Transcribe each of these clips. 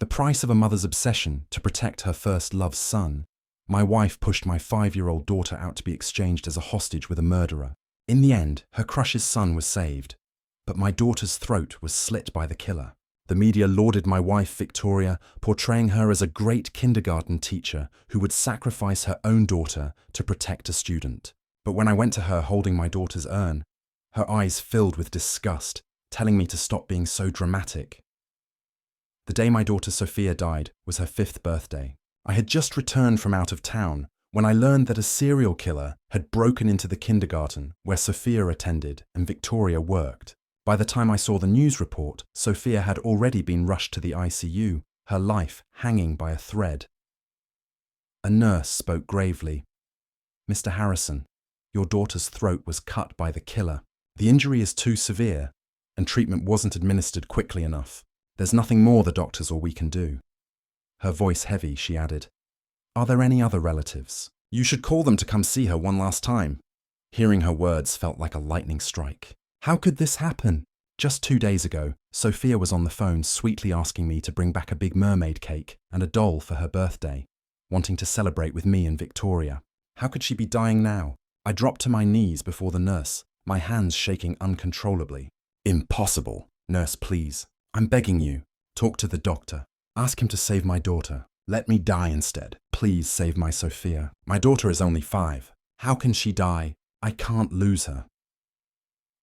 The price of a mother's obsession to protect her first love's son. My wife pushed my 5-year-old daughter out to be exchanged as a hostage with a murderer. In the end, her crush's son was saved, but my daughter's throat was slit by the killer. The media lauded my wife, Victoria, portraying her as a great kindergarten teacher who would sacrifice her own daughter to protect a student. But when I went to her holding my daughter's urn, her eyes filled with disgust, telling me to stop being so dramatic. The day my daughter Sophia died was her 5th birthday. I had just returned from out of town when I learned that a serial killer had broken into the kindergarten where Sophia attended and Victoria worked. By the time I saw the news report, Sophia had already been rushed to the ICU, her life hanging by a thread. A nurse spoke gravely. "Mr. Harrison, your daughter's throat was cut by the killer. The injury is too severe, and treatment wasn't administered quickly enough. There's nothing more the doctors or we can do." Her voice heavy, she added, "Are there any other relatives? You should call them to come see her one last time." Hearing her words felt like a lightning strike. How could this happen? Just 2 days ago, Sophia was on the phone sweetly asking me to bring back a big mermaid cake and a doll for her birthday, wanting to celebrate with me and Victoria. How could she be dying now? I dropped to my knees before the nurse, my hands shaking uncontrollably. "Impossible. Nurse, please. I'm begging you. Talk to the doctor. Ask him to save my daughter. Let me die instead. Please save my Sophia. My daughter is only 5. How can she die? I can't lose her."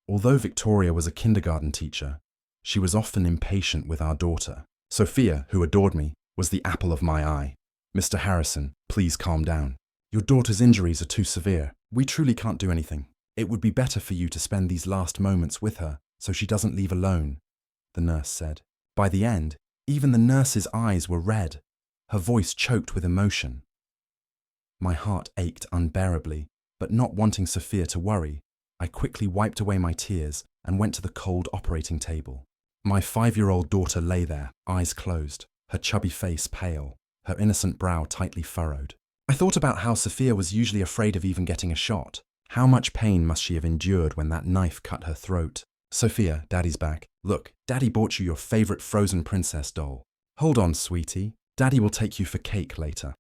Although Victoria was a kindergarten teacher, she was often impatient with our daughter. Sophia, who adored me, was the apple of my eye. "Mr. Harrison, please calm down. Your daughter's injuries are too severe. We truly can't do anything. It would be better for you to spend these last moments with her so she doesn't leave alone," the nurse said. By the end, even the nurse's eyes were red, her voice choked with emotion. My heart ached unbearably, but not wanting Sophia to worry, I quickly wiped away my tears and went to the cold operating table. My 5-year-old daughter lay there, eyes closed, her chubby face pale, her innocent brow tightly furrowed. I thought about how Sophia was usually afraid of even getting a shot. How much pain must she have endured when that knife cut her throat? "Sophia, Daddy's back. Look, Daddy bought you your favorite frozen princess doll. Hold on, sweetie. Daddy will take you for cake later."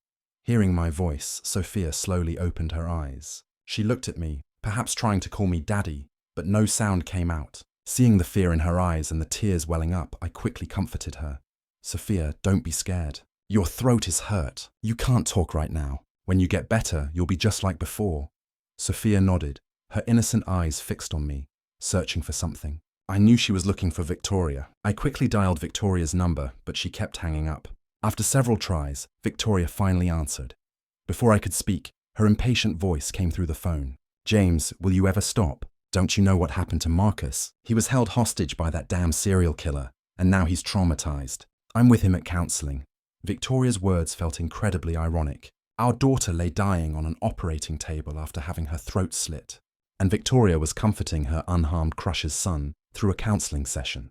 Hearing my voice, Sophia slowly opened her eyes. She looked at me, perhaps trying to call me Daddy, but no sound came out. Seeing the fear in her eyes and the tears welling up, I quickly comforted her. "Sophia, don't be scared. Your throat is hurt. You can't talk right now. When you get better, you'll be just like before." Sophia nodded, her innocent eyes fixed on me, searching for something. I knew she was looking for Victoria. I quickly dialed Victoria's number, but she kept hanging up. After several tries, Victoria finally answered. Before I could speak, her impatient voice came through the phone. "James, will you ever stop? Don't you know what happened to Marcus? He was held hostage by that damn serial killer, and now he's traumatized. I'm with him at counseling." Victoria's words felt incredibly ironic. Our daughter lay dying on an operating table after having her throat slit, and Victoria was comforting her unharmed crush's son through a counseling session.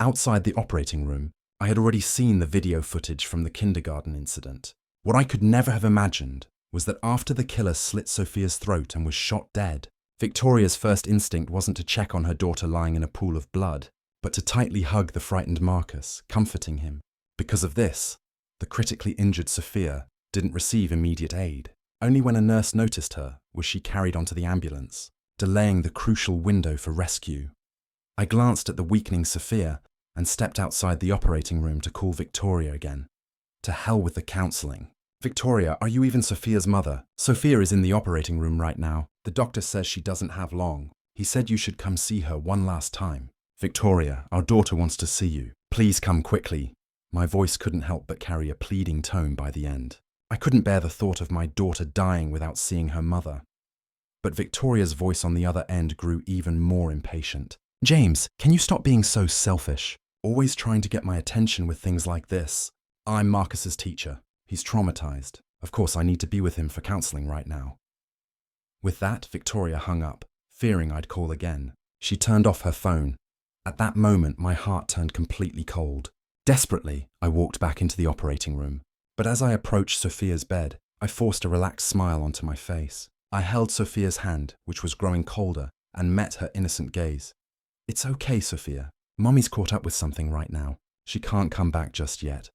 Outside the operating room, I had already seen the video footage from the kindergarten incident. What I could never have imagined was that after the killer slit Sophia's throat and was shot dead, Victoria's first instinct wasn't to check on her daughter lying in a pool of blood, but to tightly hug the frightened Marcus, comforting him. Because of this, the critically injured Sophia didn't receive immediate aid. Only when a nurse noticed her was she carried onto the ambulance, delaying the crucial window for rescue. I glanced at the weakening Sophia and stepped outside the operating room to call Victoria again. To hell with the counseling. "Victoria, are you even Sophia's mother? Sophia is in the operating room right now. The doctor says she doesn't have long. He said you should come see her one last time. Victoria, our daughter wants to see you. Please come quickly." My voice couldn't help but carry a pleading tone by the end. I couldn't bear the thought of my daughter dying without seeing her mother. But Victoria's voice on the other end grew even more impatient. "James, can you stop being so selfish? Always trying to get my attention with things like this. I'm Marcus's teacher. He's traumatized. Of course, I need to be with him for counseling right now." With that, Victoria hung up, fearing I'd call again. She turned off her phone. At that moment, my heart turned completely cold. Desperately, I walked back into the operating room. But as I approached Sophia's bed, I forced a relaxed smile onto my face. I held Sophia's hand, which was growing colder, and met her innocent gaze. "It's okay, Sophia. Mommy's caught up with something right now. She can't come back just yet.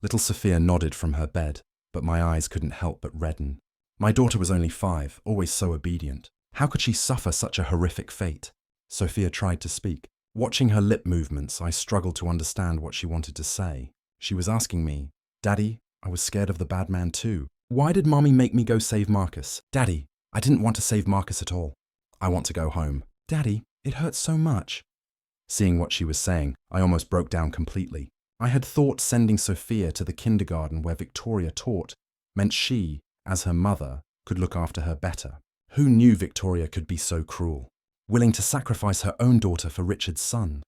Little Sophia nodded from her bed, but my eyes couldn't help but redden. My daughter was only 5, always so obedient. How could she suffer such a horrific fate? Sophia tried to speak. Watching her lip movements, I struggled to understand what she wanted to say. She was asking me, "Daddy, I was scared of the bad man too. Why did Mommy make me go save Marcus? Daddy, I didn't want to save Marcus at all. I want to go home. Daddy, it hurts so much." Seeing what she was saying, I almost broke down completely. I had thought sending Sophia to the kindergarten where Victoria taught meant she, as her mother, could look after her better. Who knew Victoria could be so cruel, willing to sacrifice her own daughter for Richard's son?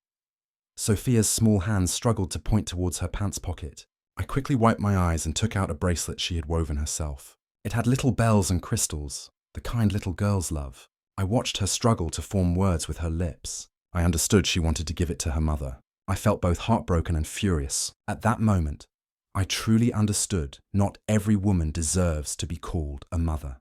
Sophia's small hands struggled to point towards her pants pocket. I quickly wiped my eyes and took out a bracelet she had woven herself. It had little bells and crystals, the kind little girls love. I watched her struggle to form words with her lips. I understood she wanted to give it to her mother. I felt both heartbroken and furious. At that moment, I truly understood not every woman deserves to be called a mother.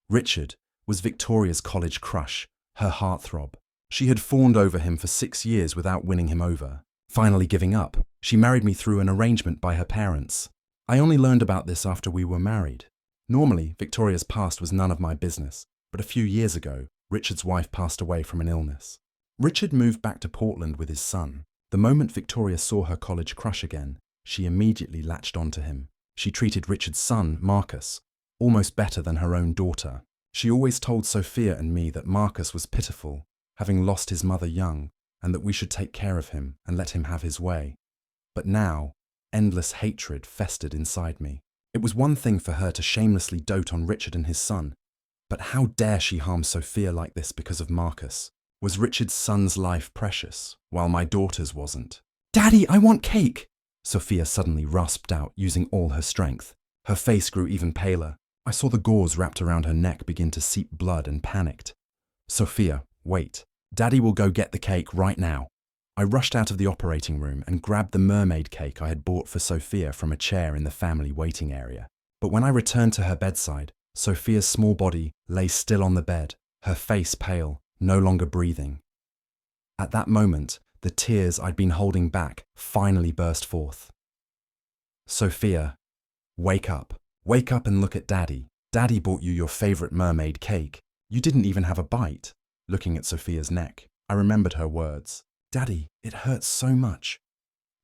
Richard was Victoria's college crush, her heartthrob. She had fawned over him for 6 years without winning him over. Finally giving up, she married me through an arrangement by her parents. I only learned about this after we were married. Normally, Victoria's past was none of my business, but a few years ago, Richard's wife passed away from an illness. Richard moved back to Portland with his son. The moment Victoria saw her college crush again, she immediately latched onto him. She treated Richard's son, Marcus, almost better than her own daughter. She always told Sophia and me that Marcus was pitiful, having lost his mother young, and that we should take care of him and let him have his way. But now, endless hatred festered inside me. It was one thing for her to shamelessly dote on Richard and his son, but how dare she harm Sophia like this because of Marcus? Was Richard's son's life precious, while my daughter's wasn't? "Daddy, I want cake!" Sophia suddenly rasped out, using all her strength. Her face grew even paler. I saw the gauze wrapped around her neck begin to seep blood and panicked. "Sophia, wait. Daddy will go get the cake right now." I rushed out of the operating room and grabbed the mermaid cake I had bought for Sophia from a chair in the family waiting area. But when I returned to her bedside, Sophia's small body lay still on the bed, her face pale, no longer breathing. At that moment, the tears I'd been holding back finally burst forth. "Sophia, wake up. Wake up and look at Daddy. Daddy bought you your favorite mermaid cake. You didn't even have a bite." Looking at Sophia's neck, I remembered her words. "Daddy, it hurts so much."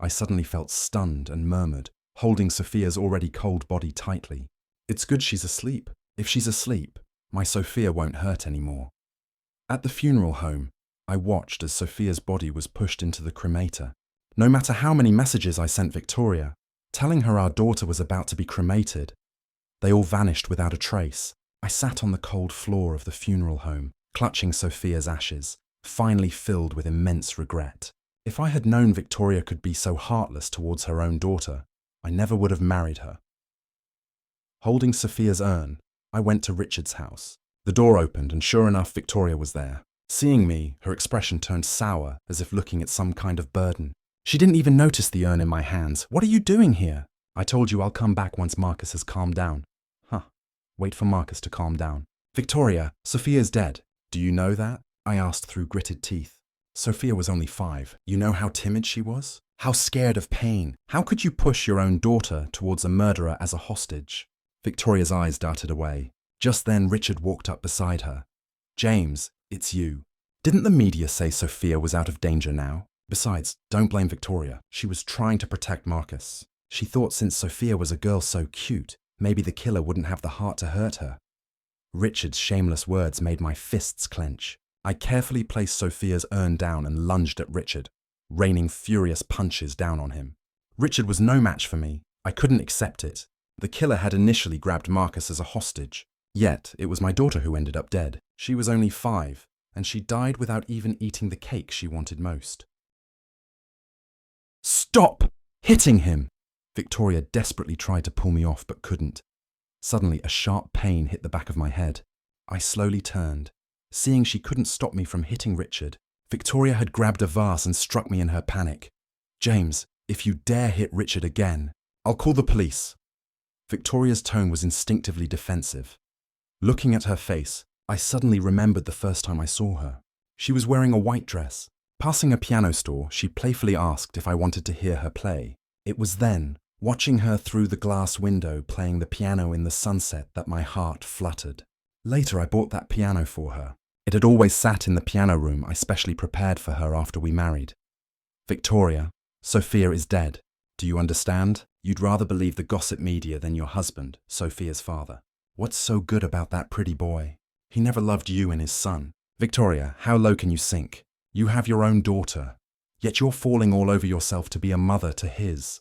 I suddenly felt stunned and murmured, holding Sophia's already cold body tightly. "It's good she's asleep. If she's asleep, my Sophia won't hurt anymore." At the funeral home, I watched as Sophia's body was pushed into the cremator. No matter how many messages I sent Victoria, telling her our daughter was about to be cremated, they all vanished without a trace. I sat on the cold floor of the funeral home, clutching Sophia's ashes, finally filled with immense regret. If I had known Victoria could be so heartless towards her own daughter, I never would have married her. Holding Sophia's urn, I went to Richard's house. The door opened and sure enough, Victoria was there. Seeing me, her expression turned sour as if looking at some kind of burden. She didn't even notice the urn in my hands. "What are you doing here?" "I told you I'll come back once Marcus has calmed down." "Huh. Wait for Marcus to calm down." "Victoria, Sophia's dead." "Do you know that?" I asked through gritted teeth. Sophia was only 5. You know how timid she was? How scared of pain? How could you push your own daughter towards a murderer as a hostage? Victoria's eyes darted away. Just then Richard walked up beside her. "James, it's you. Didn't the media say Sophia was out of danger now? Besides, don't blame Victoria. She was trying to protect Marcus. She thought since Sophia was a girl so cute, maybe the killer wouldn't have the heart to hurt her." Richard's shameless words made my fists clench. I carefully placed Sophia's urn down and lunged at Richard, raining furious punches down on him. Richard was no match for me. I couldn't accept it. The killer had initially grabbed Marcus as a hostage. Yet, it was my daughter who ended up dead. She was only 5, and she died without even eating the cake she wanted most. "Stop hitting him!" Victoria desperately tried to pull me off but couldn't. Suddenly, a sharp pain hit the back of my head. I slowly turned. Seeing she couldn't stop me from hitting Richard, Victoria had grabbed a vase and struck me in her panic. "James, if you dare hit Richard again, I'll call the police." Victoria's tone was instinctively defensive. Looking at her face, I suddenly remembered the first time I saw her. She was wearing a white dress, Passing a piano store, she playfully asked if I wanted to hear her play. It was then, watching her through the glass window playing the piano in the sunset, that my heart fluttered. Later, I bought that piano for her. It had always sat in the piano room I specially prepared for her after we married. Victoria, Sophia is dead. Do you understand? You'd rather believe the gossip media than your husband, Sophia's father. What's so good about that pretty boy? He never loved you and his son. Victoria, how low can you sink? You have your own daughter, yet you're falling all over yourself to be a mother to his.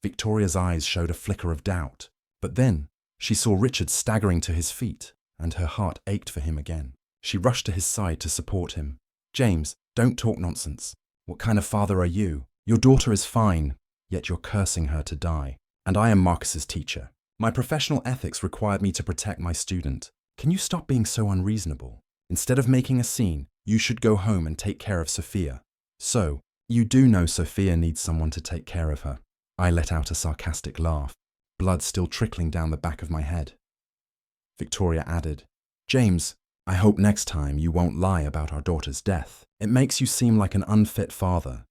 Victoria's eyes showed a flicker of doubt, but then she saw Richard staggering to his feet, and her heart ached for him again. She rushed to his side to support him. James, don't talk nonsense. What kind of father are you? Your daughter is fine, yet you're cursing her to die. And I am Marcus's teacher. My professional ethics required me to protect my student. Can you stop being so unreasonable? Instead of making a scene, you should go home and take care of Sophia. So, you do know Sophia needs someone to take care of her. I let out a sarcastic laugh, blood still trickling down the back of my head. Victoria added, James, I hope next time you won't lie about our daughter's death. It makes you seem like an unfit father.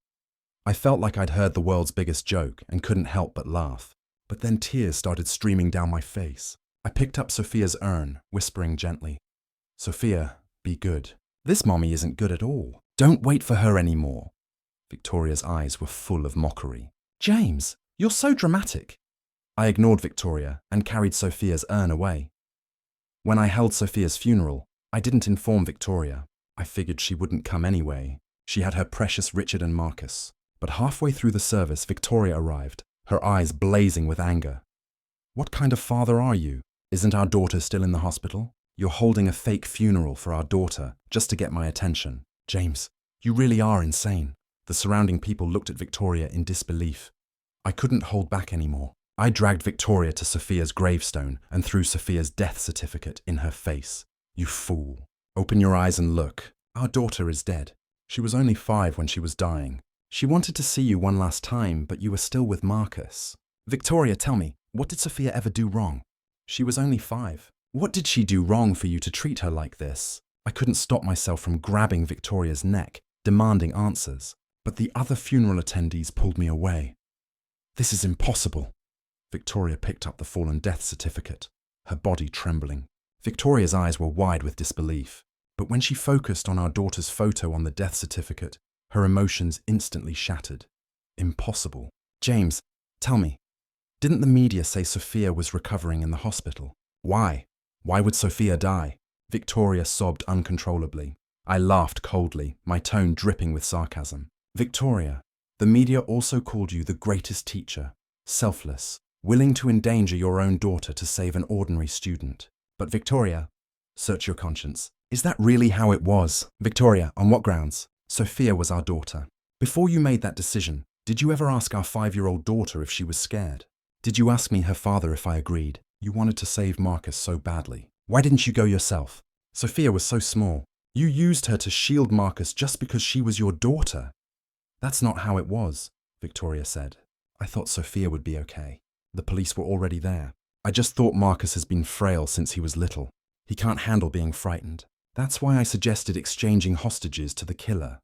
I felt like I'd heard the world's biggest joke and couldn't help but laugh. But then tears started streaming down my face. I picked up Sophia's urn, whispering gently, Sophia, be good. This mommy isn't good at all. Don't wait for her anymore. Victoria's eyes were full of mockery. James, you're so dramatic. I ignored Victoria and carried Sophia's urn away. When I held Sophia's funeral, I didn't inform Victoria. I figured she wouldn't come anyway. She had her precious Richard and Marcus. But halfway through the service, Victoria arrived, her eyes blazing with anger. What kind of father are you? Isn't our daughter still in the hospital? You're holding a fake funeral for our daughter just to get my attention. James, you really are insane. The surrounding people looked at Victoria in disbelief. I couldn't hold back anymore. I dragged Victoria to Sophia's gravestone and threw Sophia's death certificate in her face. You fool. Open your eyes and look. Our daughter is dead. She was only 5 when she was dying. She wanted to see you one last time, but you were still with Marcus. Victoria, tell me, what did Sophia ever do wrong? She was only 5. What did she do wrong for you to treat her like this? I couldn't stop myself from grabbing Victoria's neck, demanding answers. But the other funeral attendees pulled me away. This is impossible. Victoria picked up the fallen death certificate, her body trembling. Victoria's eyes were wide with disbelief. But when she focused on our daughter's photo on the death certificate, her emotions instantly shattered. Impossible. James, tell me, didn't the media say Sophia was recovering in the hospital? Why? Why would Sophia die? Victoria sobbed uncontrollably. I laughed coldly, my tone dripping with sarcasm. Victoria, the media also called you the greatest teacher, selfless, willing to endanger your own daughter to save an ordinary student. But Victoria, search your conscience. Is that really how it was? Victoria, on what grounds? Sophia was our daughter. Before you made that decision, did you ever ask our 5-year-old daughter if she was scared? Did you ask me, her father, if I agreed? You wanted to save Marcus so badly. Why didn't you go yourself? Sophia was so small. You used her to shield Marcus just because she was your daughter. That's not how it was, Victoria said. I thought Sophia would be okay. The police were already there. I just thought Marcus has been frail since he was little. He can't handle being frightened. That's why I suggested exchanging hostages to the killer.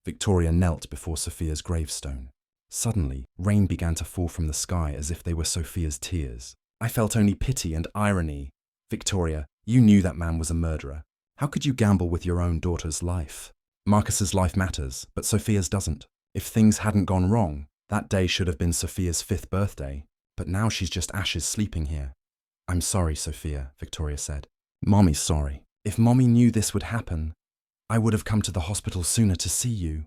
Victoria knelt before Sophia's gravestone. Suddenly, rain began to fall from the sky as if they were Sophia's tears. I felt only pity and irony. Victoria, you knew that man was a murderer. How could you gamble with your own daughter's life? Marcus's life matters, but Sophia's doesn't. If things hadn't gone wrong, that day should have been Sophia's 5th birthday. But now she's just ashes sleeping here. I'm sorry, Sophia, Victoria said. Mommy's sorry. If Mommy knew this would happen, I would have come to the hospital sooner to see you.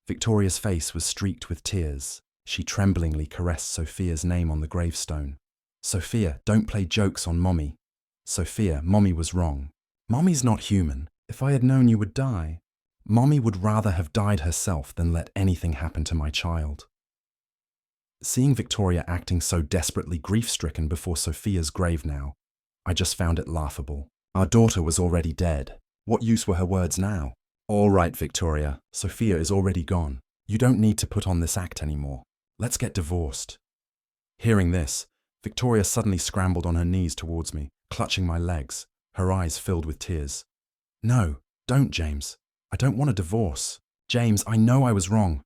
Victoria's face was streaked with tears. She tremblingly caressed Sophia's name on the gravestone. Sophia, don't play jokes on Mommy. Sophia, Mommy was wrong. Mommy's not human. If I had known you would die, Mommy would rather have died herself than let anything happen to my child. Seeing Victoria acting so desperately grief-stricken before Sophia's grave now, I just found it laughable. Our daughter was already dead. What use were her words now? All right, Victoria, Sophia is already gone. You don't need to put on this act anymore. Let's get divorced. Hearing this, Victoria suddenly scrambled on her knees towards me, clutching my legs, her eyes filled with tears. No, don't, James. I don't want a divorce. James, I know I was wrong.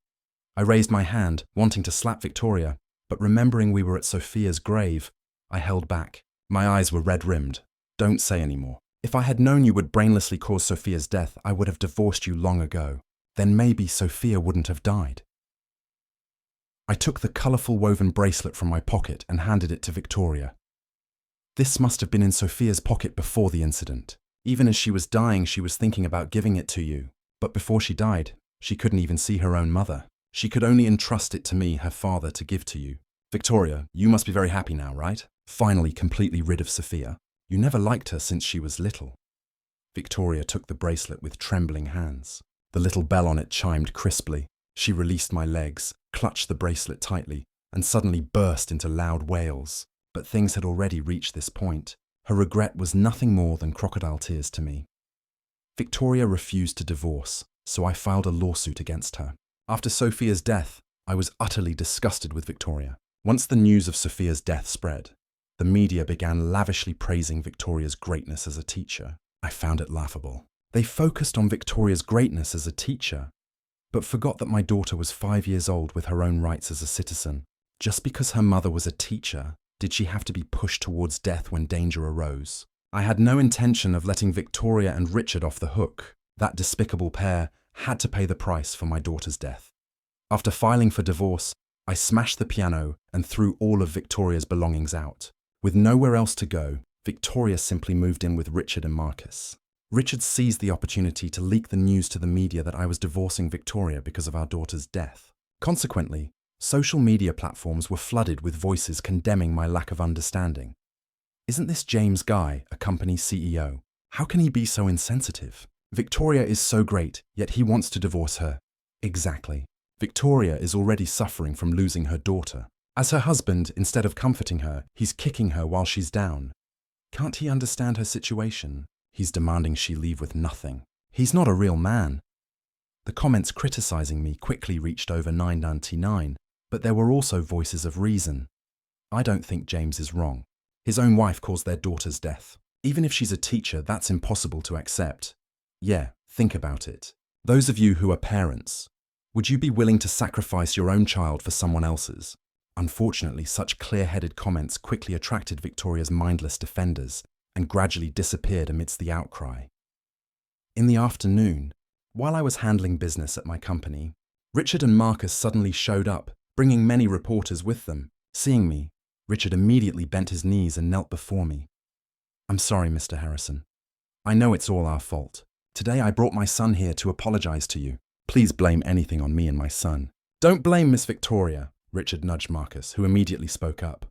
I raised my hand, wanting to slap Victoria, but remembering we were at Sophia's grave, I held back. My eyes were red-rimmed. Don't say any more. If I had known you would brainlessly cause Sophia's death, I would have divorced you long ago. Then maybe Sophia wouldn't have died. I took the colourful woven bracelet from my pocket and handed it to Victoria. This must have been in Sophia's pocket before the incident. Even as she was dying, she was thinking about giving it to you. But before she died, she couldn't even see her own mother. She could only entrust it to me, her father, to give to you. Victoria, you must be very happy now, right? Finally completely rid of Sophia. You never liked her since she was little. Victoria took the bracelet with trembling hands. The little bell on it chimed crisply. She released my legs, clutched the bracelet tightly, and suddenly burst into loud wails. But things had already reached this point. Her regret was nothing more than crocodile tears to me. Victoria refused to divorce, so I filed a lawsuit against her. After Sophia's death, I was utterly disgusted with Victoria. Once the news of Sophia's death spread, the media began lavishly praising Victoria's greatness as a teacher. I found it laughable. They focused on Victoria's greatness as a teacher, but forgot that my daughter was 5 years old with her own rights as a citizen. Just because her mother was a teacher, did she have to be pushed towards death when danger arose? I had no intention of letting Victoria and Richard off the hook. That despicable pair had to pay the price for my daughter's death. After filing for divorce, I smashed the piano and threw all of Victoria's belongings out. With nowhere else to go, Victoria simply moved in with Richard and Marcus. Richard seized the opportunity to leak the news to the media that I was divorcing Victoria because of our daughter's death. Consequently, social media platforms were flooded with voices condemning my lack of understanding. Isn't this James Guy, a company CEO? How can he be so insensitive? Victoria is so great, yet he wants to divorce her. Exactly. Victoria is already suffering from losing her daughter. As her husband, instead of comforting her, he's kicking her while she's down. Can't he understand her situation? He's demanding she leave with nothing. He's not a real man. The comments criticizing me quickly reached over 999, but there were also voices of reason. I don't think James is wrong. His own wife caused their daughter's death. Even if she's a teacher, that's impossible to accept. Yeah, think about it. Those of you who are parents, would you be willing to sacrifice your own child for someone else's? Unfortunately, such clear-headed comments quickly attracted Victoria's mindless defenders and gradually disappeared amidst the outcry. In the afternoon, while I was handling business at my company, Richard and Marcus suddenly showed up, bringing many reporters with them. Seeing me, Richard immediately bent his knees and knelt before me. I'm sorry, Mr. Harrison. I know it's all our fault. Today I brought my son here to apologize to you. Please blame anything on me and my son. Don't blame Miss Victoria, Richard nudged Marcus, who immediately spoke up.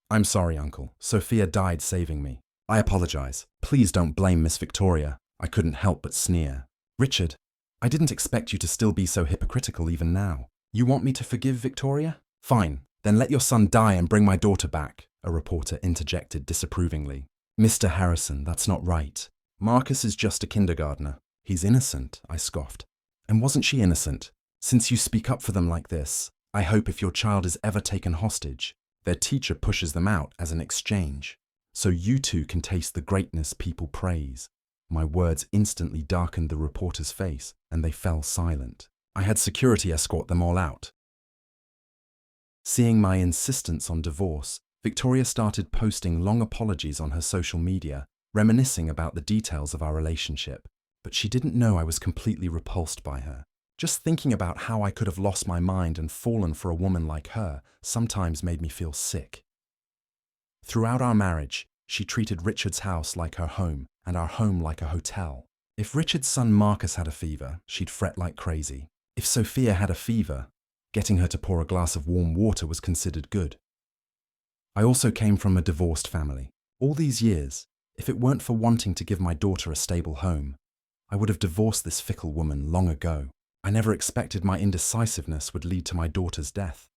I'm sorry, Uncle. Sophia died saving me. I apologize. Please don't blame Miss Victoria. I couldn't help but sneer. Richard, I didn't expect you to still be so hypocritical even now. You want me to forgive Victoria? Fine, then let your son die and bring my daughter back, a reporter interjected disapprovingly. Mr. Harrison, that's not right. Marcus is just a kindergartner. He's innocent, I scoffed. And wasn't she innocent? Since you speak up for them like this, I hope if your child is ever taken hostage, their teacher pushes them out as an exchange, so you two can taste the greatness people praise. My words instantly darkened the reporter's face, and they fell silent. I had security escort them all out. Seeing my insistence on divorce, Victoria started posting long apologies on her social media, reminiscing about the details of our relationship. But she didn't know I was completely repulsed by her. Just thinking about how I could have lost my mind and fallen for a woman like her sometimes made me feel sick. Throughout our marriage, she treated Richard's house like her home and our home like a hotel. If Richard's son Marcus had a fever, she'd fret like crazy. If Sophia had a fever, getting her to pour a glass of warm water was considered good. I also came from a divorced family. All these years, if it weren't for wanting to give my daughter a stable home, I would have divorced this fickle woman long ago. I never expected my indecisiveness would lead to my daughter's death.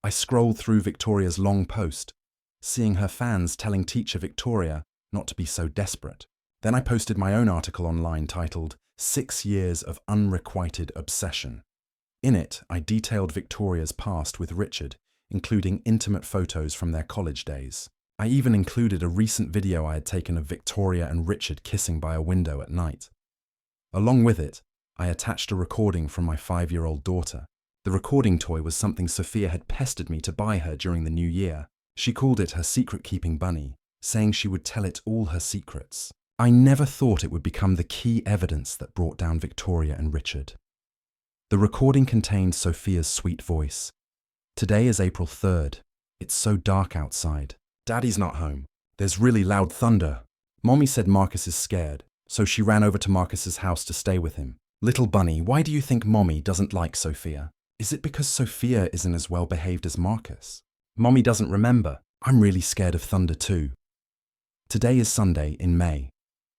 I scrolled through Victoria's long post, seeing her fans telling teacher Victoria not to be so desperate. Then I posted my own article online titled 6 Years of Unrequited Obsession. In it, I detailed Victoria's past with Richard, including intimate photos from their college days. I even included a recent video I had taken of Victoria and Richard kissing by a window at night. Along with it, I attached a recording from my 5-year-old daughter. The recording toy was something Sophia had pestered me to buy her during the new year. She called it her secret-keeping bunny, saying she would tell it all her secrets. I never thought it would become the key evidence that brought down Victoria and Richard. The recording contained Sophia's sweet voice. Today is April 3rd. It's so dark outside. Daddy's not home. There's really loud thunder. Mommy said Marcus is scared, so she ran over to Marcus's house to stay with him. Little bunny, why do you think Mommy doesn't like Sophia? Is it because Sophia isn't as well behaved as Marcus? Mommy doesn't remember. I'm really scared of thunder too. Today is Sunday in May.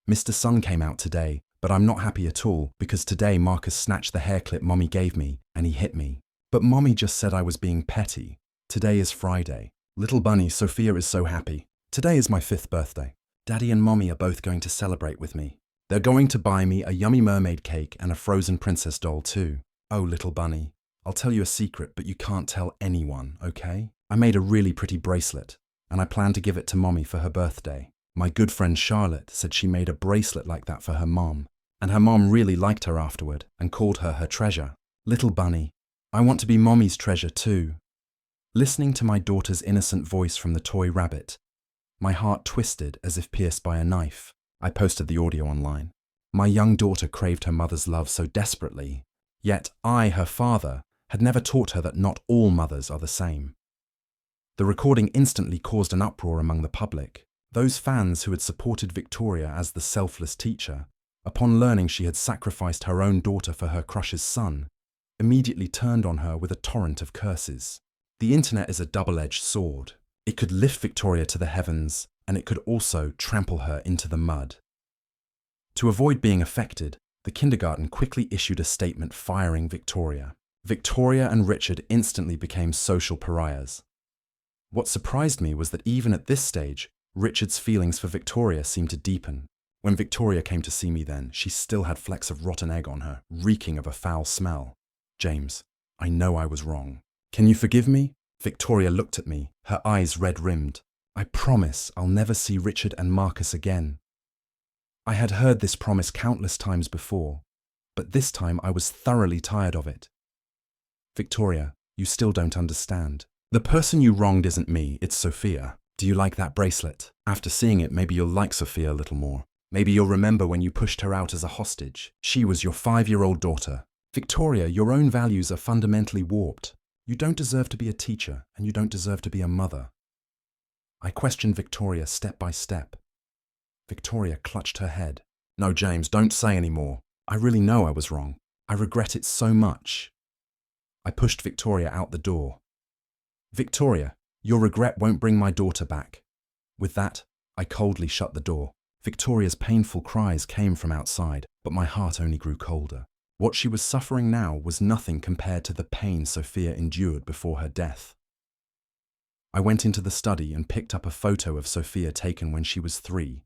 Mr. Sun came out today, but I'm not happy at all because today Marcus snatched the hair clip Mommy gave me and he hit me. But Mommy just said I was being petty. Today is Friday. Little bunny, Sophia is so happy. Today is my 5th birthday. Daddy and Mommy are both going to celebrate with me. They're going to buy me a yummy mermaid cake and a frozen princess doll too. Oh, little bunny, I'll tell you a secret, but you can't tell anyone, okay? I made a really pretty bracelet, and I plan to give it to Mommy for her birthday. My good friend Charlotte said she made a bracelet like that for her mom, and her mom really liked her afterward and called her treasure. Little bunny, I want to be Mommy's treasure too. Listening to my daughter's innocent voice from the toy rabbit, my heart twisted as if pierced by a knife. I posted the audio online. My young daughter craved her mother's love so desperately, yet I, her father, had never taught her that not all mothers are the same. The recording instantly caused an uproar among the public. Those fans who had supported Victoria as the selfless teacher, upon learning she had sacrificed her own daughter for her crush's son, immediately turned on her with a torrent of curses. The internet is a double-edged sword. It could lift Victoria to the heavens, and it could also trample her into the mud. To avoid being affected, the kindergarten quickly issued a statement firing Victoria. Victoria and Richard instantly became social pariahs. What surprised me was that even at this stage, Richard's feelings for Victoria seemed to deepen. When Victoria came to see me then, she still had flecks of rotten egg on her, reeking of a foul smell. James, I know I was wrong. Can you forgive me? Victoria looked at me, her eyes red-rimmed. I promise I'll never see Richard and Marcus again. I had heard this promise countless times before, but this time I was thoroughly tired of it. Victoria, you still don't understand. The person you wronged isn't me, it's Sophia. Do you like that bracelet? After seeing it, maybe you'll like Sophia a little more. Maybe you'll remember when you pushed her out as a hostage. She was your 5-year-old daughter. Victoria, your own values are fundamentally warped. You don't deserve to be a teacher, and you don't deserve to be a mother. I questioned Victoria step by step. Victoria clutched her head. No, James, don't say any more. I really know I was wrong. I regret it so much. I pushed Victoria out the door. Victoria, your regret won't bring my daughter back. With that, I coldly shut the door. Victoria's painful cries came from outside, but my heart only grew colder. What she was suffering now was nothing compared to the pain Sophia endured before her death. I went into the study and picked up a photo of Sophia taken when she was 3,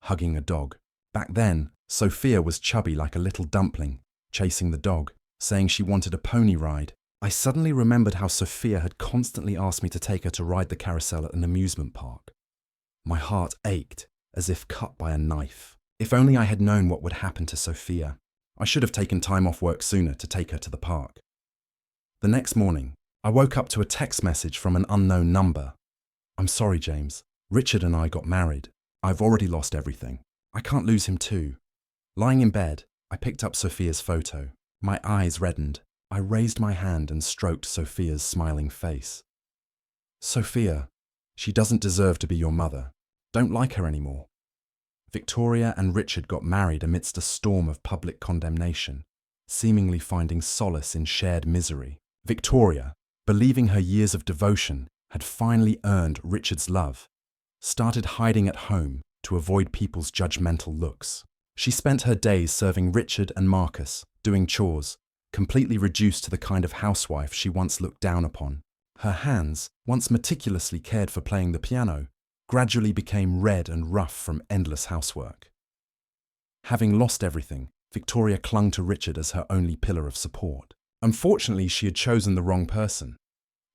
hugging a dog. Back then, Sophia was chubby like a little dumpling, chasing the dog, saying she wanted a pony ride. I suddenly remembered how Sophia had constantly asked me to take her to ride the carousel at an amusement park. My heart ached, as if cut by a knife. If only I had known what would happen to Sophia. I should have taken time off work sooner to take her to the park. The next morning, I woke up to a text message from an unknown number. I'm sorry, James. Richard and I got married. I've already lost everything. I can't lose him too. Lying in bed, I picked up Sophia's photo. My eyes reddened. I raised my hand and stroked Sophia's smiling face. Sophia, she doesn't deserve to be your mother. Don't like her anymore. Victoria and Richard got married amidst a storm of public condemnation, seemingly finding solace in shared misery. Victoria, believing her years of devotion had finally earned Richard's love, started hiding at home to avoid people's judgmental looks. She spent her days serving Richard and Marcus, doing chores, completely reduced to the kind of housewife she once looked down upon. Her hands, once meticulously cared for playing the piano, gradually became red and rough from endless housework. Having lost everything, Victoria clung to Richard as her only pillar of support. Unfortunately, she had chosen the wrong person.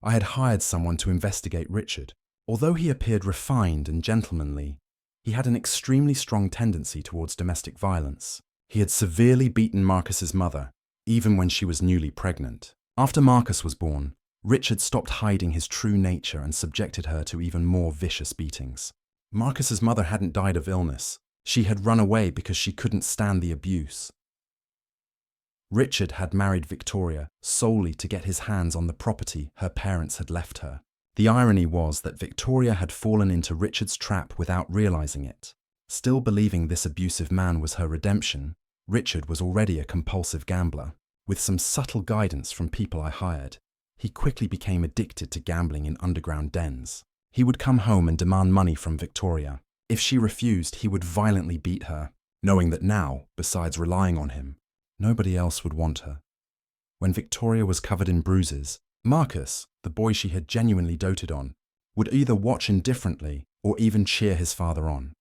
I had hired someone to investigate Richard. Although he appeared refined and gentlemanly, he had an extremely strong tendency towards domestic violence. He had severely beaten Marcus's mother, even when she was newly pregnant. After Marcus was born, Richard stopped hiding his true nature and subjected her to even more vicious beatings. Marcus's mother hadn't died of illness. She had run away because she couldn't stand the abuse. Richard had married Victoria solely to get his hands on the property her parents had left her. The irony was that Victoria had fallen into Richard's trap without realizing it. Still believing this abusive man was her redemption, Richard was already a compulsive gambler. With some subtle guidance from people I hired, he quickly became addicted to gambling in underground dens. He would come home and demand money from Victoria. If she refused, he would violently beat her, knowing that now, besides relying on him, nobody else would want her. When Victoria was covered in bruises, Marcus, the boy she had genuinely doted on, would either watch indifferently or even cheer his father on.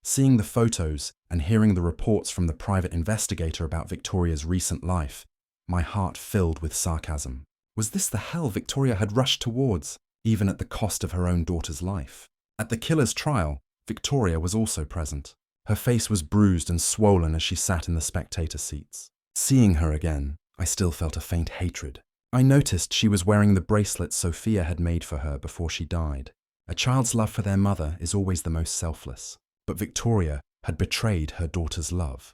Seeing the photos and hearing the reports from the private investigator about Victoria's recent life, my heart filled with sarcasm. Was this the hell Victoria had rushed towards, even at the cost of her own daughter's life? At the killer's trial, Victoria was also present. Her face was bruised and swollen as she sat in the spectator seats. Seeing her again, I still felt a faint hatred. I noticed she was wearing the bracelet Sophia had made for her before she died. A child's love for their mother is always the most selfless. But Victoria had betrayed her daughter's love.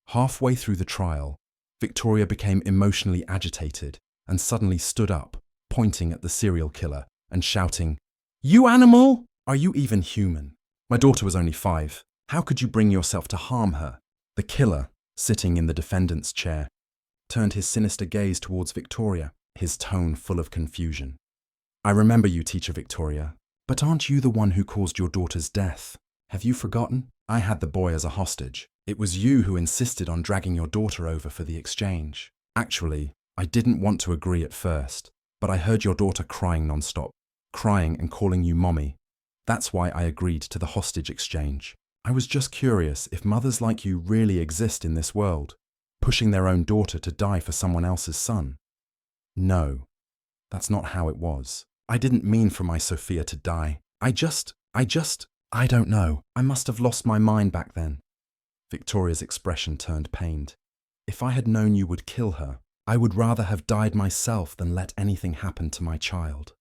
Halfway through the trial, Victoria became emotionally agitated and suddenly stood up, pointing at the serial killer and shouting, "You animal! Are you even human? My daughter was only 5. How could you bring yourself to harm her?" The killer, sitting in the defendant's chair, turned his sinister gaze towards Victoria, his tone full of confusion. "I remember you, Teacher Victoria, but aren't you the one who caused your daughter's death? Have you forgotten? I had the boy as a hostage. It was you who insisted on dragging your daughter over for the exchange. Actually, I didn't want to agree at first, but I heard your daughter crying nonstop, crying and calling you mommy. That's why I agreed to the hostage exchange. I was just curious if mothers like you really exist in this world, pushing their own daughter to die for someone else's son. No, that's not how it was. I didn't mean for my Sophia to die. I don't know. I must have lost my mind back then." Victoria's expression turned pained. "If I had known you would kill her, I would rather have died myself than let anything happen to my child."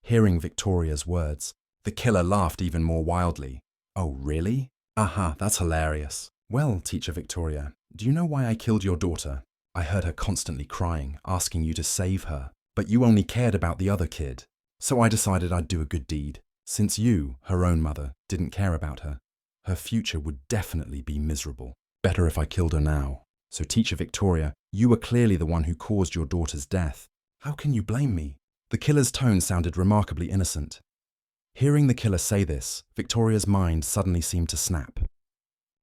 Hearing Victoria's words, the killer laughed even more wildly. "Oh, really? Aha, that's hilarious. Well, Teacher Victoria, do you know why I killed your daughter? I heard her constantly crying, asking you to save her, but you only cared about the other kid. So I decided I'd do a good deed. Since you, her own mother, didn't care about her, her future would definitely be miserable. Better if I killed her now. So Teacher Victoria, you were clearly the one who caused your daughter's death. How can you blame me?" The killer's tone sounded remarkably innocent. Hearing the killer say this, Victoria's mind suddenly seemed to snap.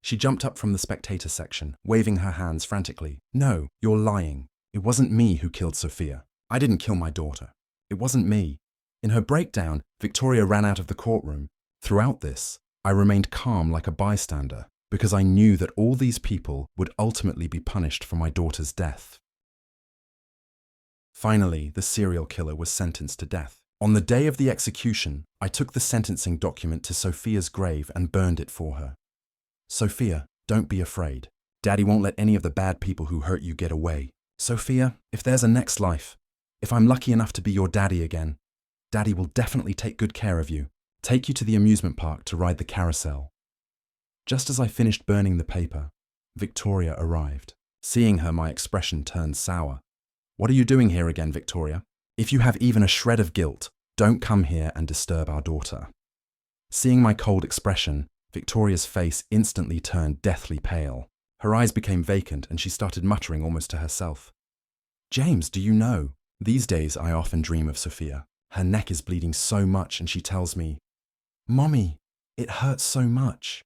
She jumped up from the spectator section, waving her hands frantically. "No, you're lying. It wasn't me who killed Sophia. I didn't kill my daughter. It wasn't me." In her breakdown, Victoria ran out of the courtroom. Throughout this, I remained calm like a bystander because I knew that all these people would ultimately be punished for my daughter's death. Finally, the serial killer was sentenced to death. On the day of the execution, I took the sentencing document to Sophia's grave and burned it for her. "Sophia, don't be afraid. Daddy won't let any of the bad people who hurt you get away. Sophia, if there's a next life, if I'm lucky enough to be your daddy again, Daddy will definitely take good care of you, take you to the amusement park to ride the carousel." Just as I finished burning the paper, Victoria arrived. Seeing her, my expression turned sour. "What are you doing here again, Victoria? If you have even a shred of guilt, don't come here and disturb our daughter." Seeing my cold expression, Victoria's face instantly turned deathly pale. Her eyes became vacant and she started muttering almost to herself. "James, do you know? These days I often dream of Sophia. Her neck is bleeding so much and she tells me, 'Mommy, it hurts so much.'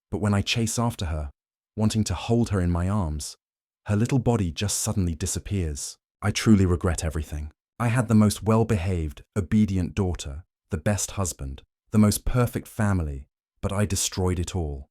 But when I chase after her, wanting to hold her in my arms, her little body just suddenly disappears. I truly regret everything. I had the most well-behaved, obedient daughter, the best husband, the most perfect family, but I destroyed it all.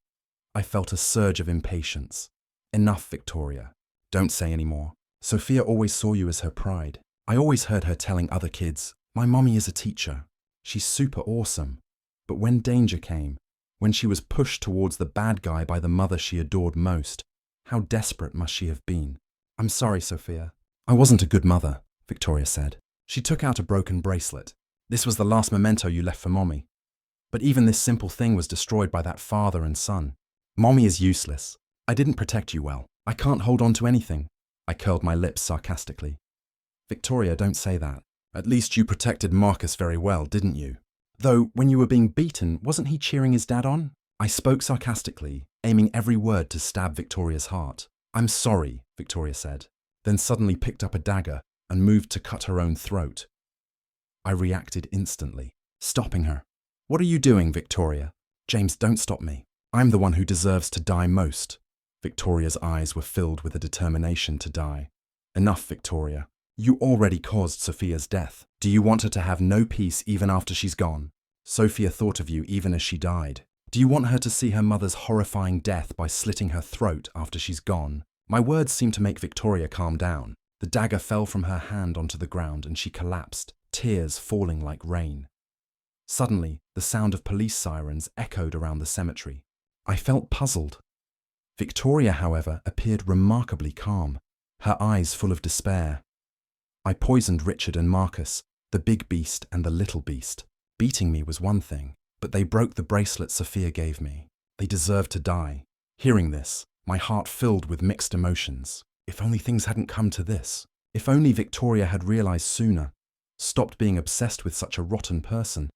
I felt a surge of impatience. Enough, Victoria. Don't say any more. Sophia always saw you as her pride. I always heard her telling other kids, 'My mommy is a teacher. She's super awesome.' But when danger came, when she was pushed towards the bad guy by the mother she adored most. How desperate must she have been? I'm sorry, Sophia. I wasn't a good mother, Victoria said. She took out a broken bracelet. This was the last memento you left for Mommy. But even this simple thing was destroyed by that father and son. Mommy is useless. I didn't protect you well. I can't hold on to anything. I curled my lips sarcastically. Victoria, don't say that. At least you protected Marcus very well, didn't you? Though, when you were being beaten, wasn't he cheering his dad on? I spoke sarcastically, aiming every word to stab Victoria's heart. I'm sorry, Victoria said, then suddenly picked up a dagger and moved to cut her own throat. I reacted instantly, stopping her. What are you doing, Victoria? James, don't stop me. I'm the one who deserves to die most. Victoria's eyes were filled with a determination to die. Enough, Victoria. You already caused Sophia's death. Do you want her to have no peace even after she's gone? Sophia thought of you even as she died. Do you want her to see her mother's horrifying death by slitting her throat after she's gone? My words seemed to make Victoria calm down. The dagger fell from her hand onto the ground and she collapsed, tears falling like rain. Suddenly, the sound of police sirens echoed around the cemetery. I felt puzzled. Victoria, however, appeared remarkably calm, her eyes full of despair. I poisoned Richard and Marcus, the big beast and the little beast. Beating me was one thing, but they broke the bracelet Sophia gave me. They deserved to die. Hearing this, my heart filled with mixed emotions. If only things hadn't come to this. If only Victoria had realized sooner, stopped being obsessed with such a rotten person.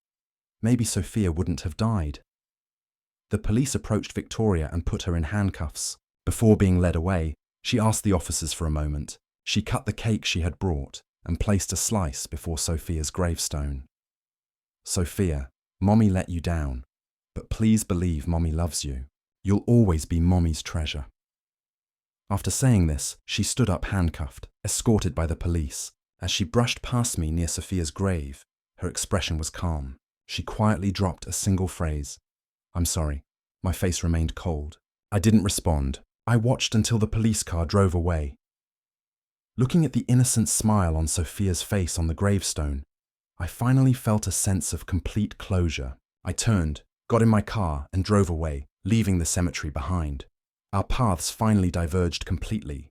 Maybe Sophia wouldn't have died. The police approached Victoria and put her in handcuffs. Before being led away, she asked the officers for a moment. She cut the cake she had brought and placed a slice before Sophia's gravestone. Sophia, Mommy let you down, but please believe Mommy loves you. You'll always be Mommy's treasure. After saying this, she stood up handcuffed, escorted by the police. As she brushed past me near Sophia's grave, her expression was calm. She quietly dropped a single phrase. I'm sorry. My face remained cold. I didn't respond. I watched until the police car drove away. Looking at the innocent smile on Sophia's face on the gravestone, I finally felt a sense of complete closure. I turned, got in my car and drove away, leaving the cemetery behind. Our paths finally diverged completely,